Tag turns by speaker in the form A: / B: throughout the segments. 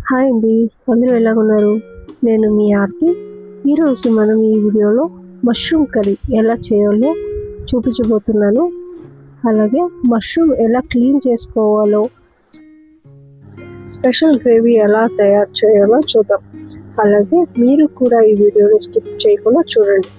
A: Hi అండి, అందరూ ఎలా ఉన్నారు? నేను మీ ఆర్తి. ఈరోజు మనం ఈ వీడియోలో మష్రూమ్ కర్రీ ఎలా చేయాలో చూపించబోతున్నాను. అలాగే మష్రూమ్ ఎలా క్లీన్ చేసుకోవాలో, స్పెషల్ గ్రేవీ ఎలా తయారు చేయాలో చూద్దాం. అలాగే మీరు కూడా ఈ వీడియోని స్కిప్ చేయకుండా చూడండి.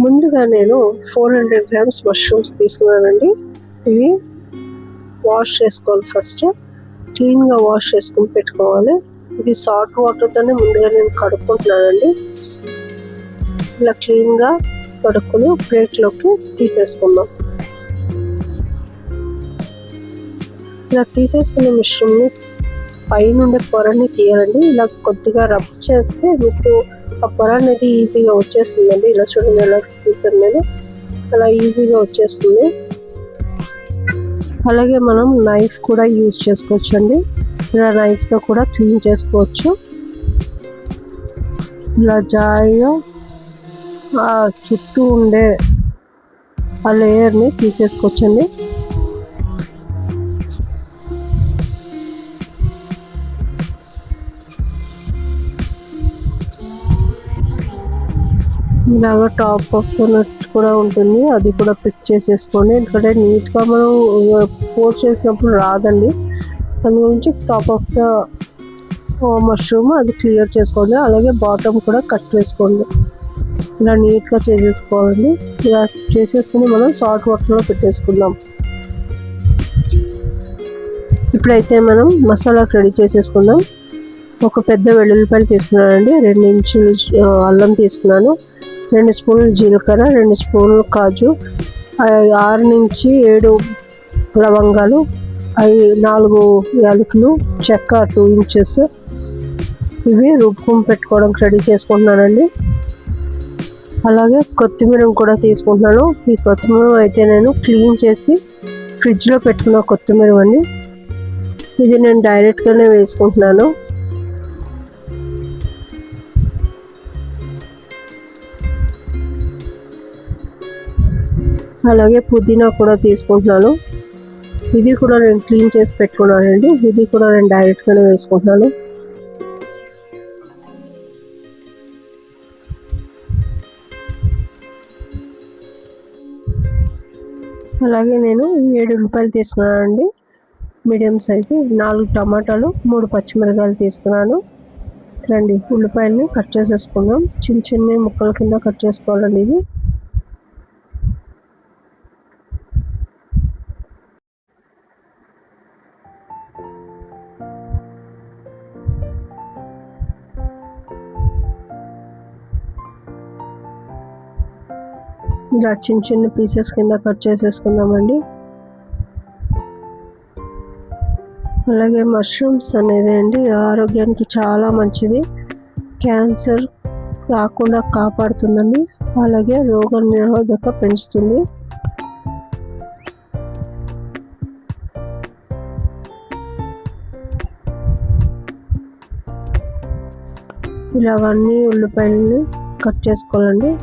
A: ముందుగా నేను 400 గ్రామ్స్ మష్రూమ్స్ తీసుకున్నానండి. ఇవి వాష్ చేసుకోవాలి. ఫస్ట్ క్లీన్గా వాష్ చేసుకుని పెట్టుకోవాలి. ఇది సాల్ట్ వాటర్తోనే ముందుగా నేను కడుక్కుంటున్నానండి. ఇలా క్లీన్గా కడుక్కుని ప్లేట్లోకి తీసేసుకుందాం. ఇలా తీసేసుకున్న మిశ్రమాన్ని పైనుండే పొరని తీయాలండి. ఇలా కొద్దిగా రబ్ చేస్తే మీకు ఆ పొర అనేది ఈజీగా వచ్చేస్తుందండి. ఇలా చూడండి, ఎలా తీసాను నేను, అలా ఈజీగా వచ్చేస్తుంది. అలాగే మనం నైఫ్ కూడా యూజ్ చేసుకోవచ్చు అండి. ఇలా నైఫ్తో కూడా క్లీన్ చేసుకోవచ్చు. ఇలా జాయిగా ఆ చుట్టూ ఉండే ఆ లేయర్ని తీసేసుకోవచ్చండి. ఇలాగ టాప్ ఆఫ్ ద నట్ కూడా ఉంటుంది, అది కూడా పిక్ చేసేసుకోండి. ఎందుకంటే నీట్గా మనం పోర్ చేసినప్పుడు రాదండి. దాని గురించి టాప్ ఆఫ్ ద మష్రూమ్ అది క్లియర్ చేసుకోండి. అలాగే బాటమ్ కూడా కట్ చేసుకోండి. ఇలా నీట్గా చేసేసుకోవాలండి. ఇలా చేసేసుకుని మనం సాల్ట్ వాటర్లో పెట్టేసుకుందాం. ఇప్పుడైతే మనం మసాలాకి రెడీ చేసేసుకుందాం. ఒక పెద్ద వెల్లుల్లిపాయలు తీసుకున్నానండి, 2 ఇంచులు అల్లం తీసుకున్నాను, 2 స్పూన్లు జీలకర్ర, 2 స్పూన్లు కాజు, 6 నుంచి 7 లవంగాలు, 4 యాలకులు, చెక్క 2 ఇంచెస్, ఇవి రుబ్బుకొని పెట్టుకోవడానికి రెడీ చేసుకుంటున్నానండి. అలాగే కొత్తిమీర కూడా తీసుకుంటున్నాను. ఈ కొత్తిమీర అయితే నేను క్లీన్ చేసి ఫ్రిడ్జ్లో పెట్టుకున్న కొత్తిమీర అండి. ఇది నేను డైరెక్ట్గానే వేసుకుంటున్నాను. అలాగే పుదీనా కూడా తీసుకుంటున్నాను. ఇది కూడా నేను క్లీన్ చేసి పెట్టుకున్నానండి. ఇది కూడా నేను డైరెక్ట్గానే వేసుకుంటున్నాను. అలాగే నేను 7 ఉల్లిపాయలు తీసుకున్నానండి, మీడియం సైజు, 4 టమాటాలు, 3 పచ్చిమిరకాయలు తీసుకున్నాను. రండి, ఉల్లిపాయలని కట్ చేసేసుకుందాం. చిన్న చిన్న ముక్కల కింద కట్ చేసుకోవాలండి. ఇది ఇలా చిన్న చిన్న పీసెస్ కింద కట్ చేసేసుకుందామండి. అలాగే మష్రూమ్స్ అనేది అండి ఆరోగ్యానికి చాలా మంచిది, క్యాన్సర్ రాకుండా కాపాడుతుందండి. అలాగే రోగ నిరోధక పెంచుతుంది. ఇలాగన్నీ ఉల్లిపాయలని కట్ చేసుకోవాలండి.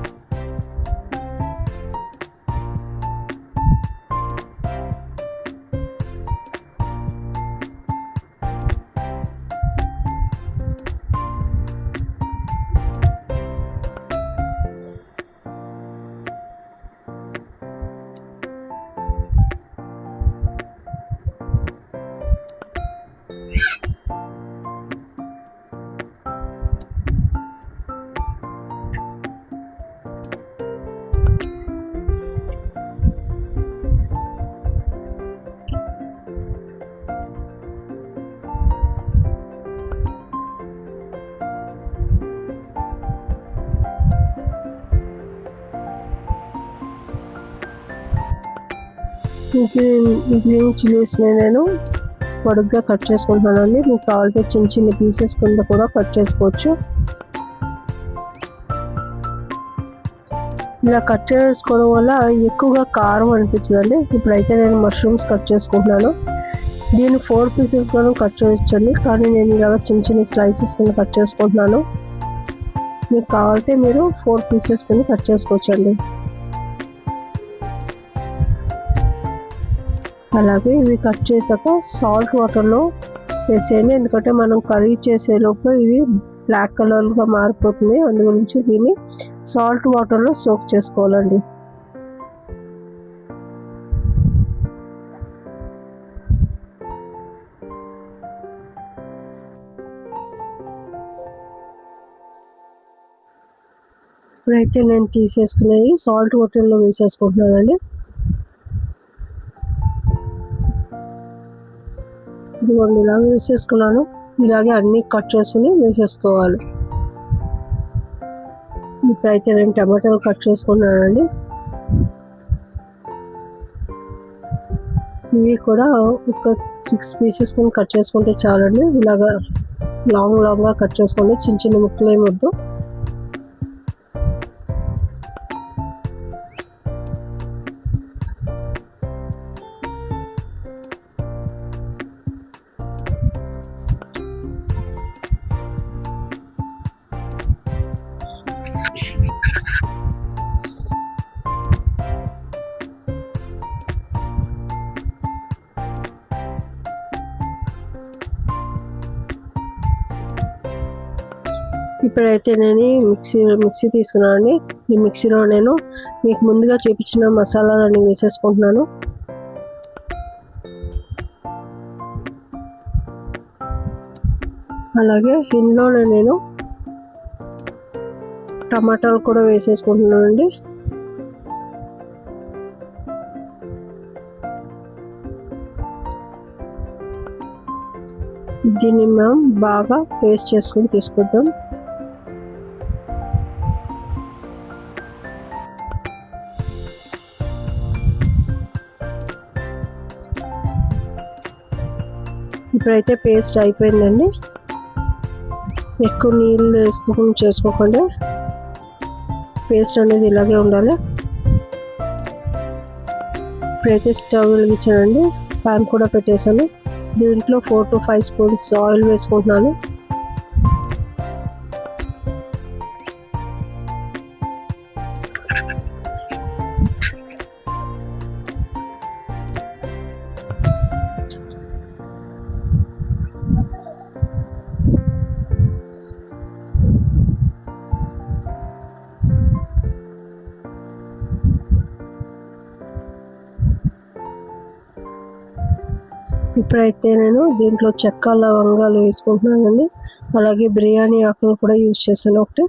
A: ఈ గ్రీన్ చిల్లీస్ని నేను పొడుగ్గా కట్ చేసుకుంటున్నానండి. మీకు కావాలంటే చిన్న చిన్న పీసెస్ కింద కూడా కట్ చేసుకోవచ్చు. ఇలా కట్ చేసుకోవడం వల్ల ఎక్కువగా కారం అనిపించదండి. ఇప్పుడైతే నేను మష్రూమ్స్ కట్ చేసుకుంటున్నాను. దీన్ని 4 పీసెస్గాను కట్ చేయొచ్చండి, కానీ నేను ఇలాగ చిన్న చిన్న స్లైసెస్ కింద కట్ చేసుకుంటున్నాను. మీకు కావాలంటే మీరు 4 పీసెస్ కింద కట్ చేసుకోవచ్చండి. అలాగే ఇవి కట్ చేసాక సాల్ట్ వాటర్లో వేసేయండి, ఎందుకంటే మనం కర్రీ చేసేలోపు ఇది బ్లాక్ కలర్గా మారిపోతుంది. అందు గురించి దీన్ని సాల్ట్ వాటర్లో సోక్ చేసుకోవాలండి. ఇప్పుడైతే నేను తీసేసుకునేవి సాల్ట్ వాటర్లో వేసేసుకుంటున్నానండి. ఇదిగోండి ఇలాగే వేసేసుకున్నాను. ఇలాగే అన్నీ కట్ చేసుకుని వేసేసుకోవాలి. ఇప్పుడైతే నేను టమాటాలు కట్ చేసుకున్నానండి. ఇవి కూడా ఒక 6 పీసెస్ కింద కట్ చేసుకుంటే చాలండి. ఇలాగా లాంగ్గా కట్ చేసుకోండి, చిన్న చిన్న ముక్కలు ఏమి వద్దు. ఇప్పుడైతే నేను మిక్సీ తీసుకున్నానండి. ఈ మిక్సీలో నేను మీకు ముందుగా చూపించిన మసాలాలన్నీ వేసేసుకుంటున్నాను. అలాగే ఇందులో నేను టమాటాలు కూడా వేసేసుకుంటున్నానండి. దీన్ని మనం బాగా పేస్ట్ చేసుకుని తీసుకుందాం. ఇప్పుడైతే పేస్ట్ అయిపోయిందండి. ఎక్కువ నీళ్ళు వేసుకుని చేసుకోకుండా పేస్ట్ అనేది ఇలాగే ఉండాలి. ఇప్పుడైతే స్టవ్ వెలిగించానండి, ప్యాన్ కూడా పెట్టేశాను. దీంట్లో 4 to 5 స్పూన్స్ ఆయిల్ వేసుకుంటున్నాను. ఇప్పుడైతే నేను దీంట్లో చెక్క లవంగాలు వేసుకుంటున్నానండి. అలాగే బిర్యానీ ఆకులు కూడా యూజ్ చేశాను ఒకటి.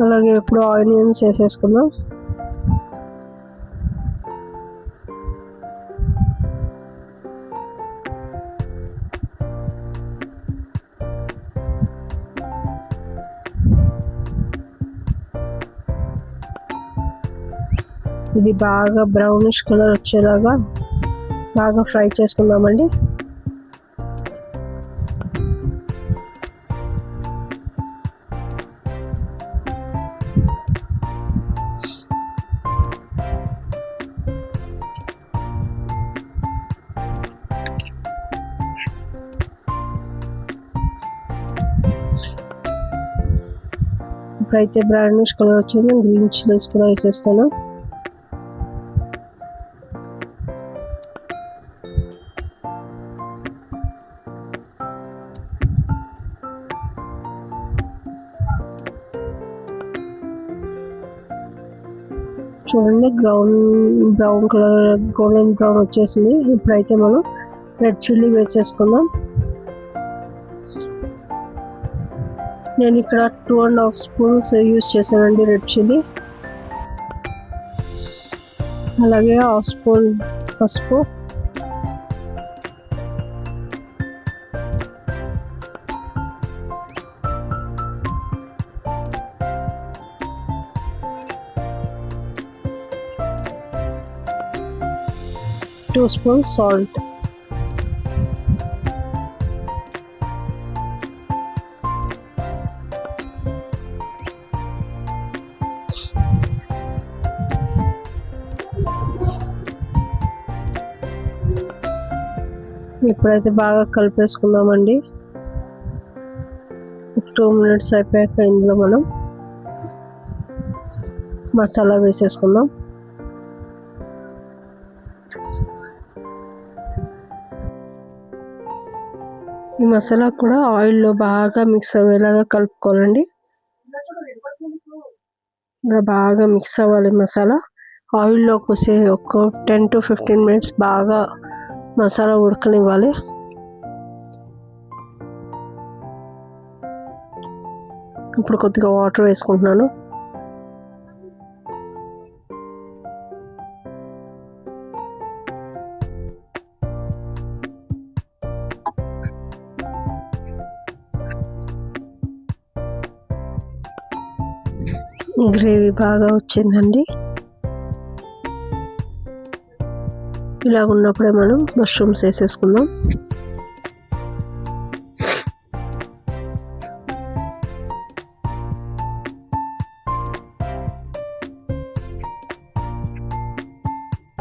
A: అలాగే ఇప్పుడు ఆనియన్స్ వేసేసుకుందాం. ఇది బాగా బ్రౌనిష్ కలర్ వచ్చేలాగా బాగా ఫ్రై చేసుకుందామండి. ఇప్పుడైతే బ్రౌనిష్ కలర్ వచ్చింది, గ్రీన్ చిల్లీస్ కూడా వేసేస్తాను. చూడండి బ్రౌన్ కలర్ గోల్డెన్ బ్రౌన్ వచ్చేసింది. ఇప్పుడైతే మనం రెడ్ చిల్లీ వేసేసుకుందాం. నేను ఇక్కడ 2.5 స్పూన్స్ యూజ్ చేశానండి రెడ్ చిల్లీ. అలాగే 1/2 స్పూన్ పసుపు, టూ స్పూన్ సాల్ట్. ఇప్పుడైతే బాగా కలిపేసుకుందామండి. 2 మినిట్స్ అయిపోయాక ఇందులో మనం మసాలా వేసేసుకుందాం. ఈ మసాలా కూడా ఆయిల్లో బాగా మిక్స్ అయ్యేలాగా కలుపుకోవాలండి. ఇలా బాగా మిక్స్ అవ్వాలి మసాలా. ఆయిల్లో ఒక 10 to 15 మినిట్స్ బాగా మసాలా ఉడకనివ్వాలి. ఇప్పుడు కొద్దిగా వాటర్ వేసుకుంటున్నాను. గ్రేవీ బాగా వచ్చిందండి. ఇలా ఉన్నప్పుడే మనం మష్రూమ్స్ వేసేసుకుందాం.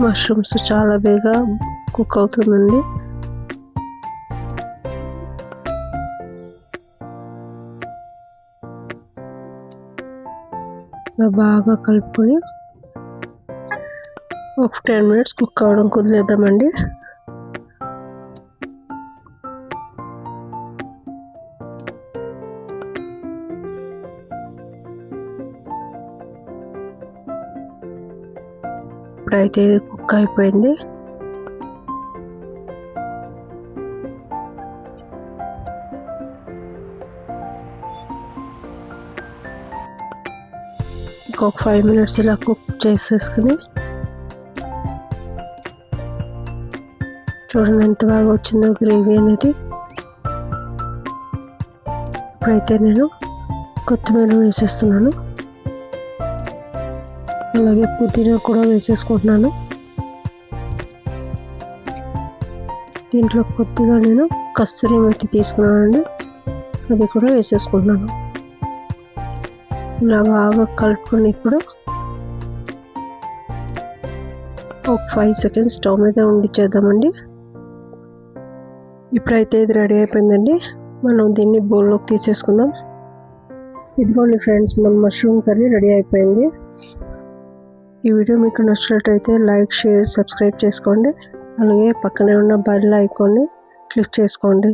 A: మష్రూమ్స్ చాలా బేగా కుక్ అవుతుందండి. బాగా కలుపుకొని ఒక 10 మినిట్స్ కుక్ అవ్వడం కుదిలేద్దామండి. ఇప్పుడైతే ఇది కుక్ అయిపోయింది. ఇంకొక 5 మినిట్స్ ఇలా కుక్ చేసేసుకుని చూడండి ఎంత బాగా వచ్చిందో గ్రేవీ అనేది. ఇప్పుడైతే నేను కొత్తిమీర వేసేస్తున్నాను. అలాగే పుదీనా కూడా వేసేసుకుంటున్నాను. దీంట్లో కొద్దిగా నేను కస్తూరి మెత్తి తీసుకున్నానండి, అది కూడా వేసేసుకుంటున్నాను. ఇలా బాగా కలుపుకొని ఇప్పుడు ఒక 5 సెకండ్స్ స్టవ్ మీద ఉండిచ్చేద్దామండి. ఇప్పుడైతే ఇది రెడీ అయిపోయిందండి. మనం దీన్ని బౌల్లోకి తీసేసుకుందాం. ఇదిగోండి ఫ్రెండ్స్, మన మష్రూమ్ కర్రీ రెడీ అయిపోయింది. ఈ వీడియో మీకు నచ్చినట్లయితే లైక్, షేర్, సబ్స్క్రైబ్ చేసుకోండి. అలాగే పక్కనే ఉన్న బెల్ ఐకాన్ని క్లిక్ చేసుకోండి.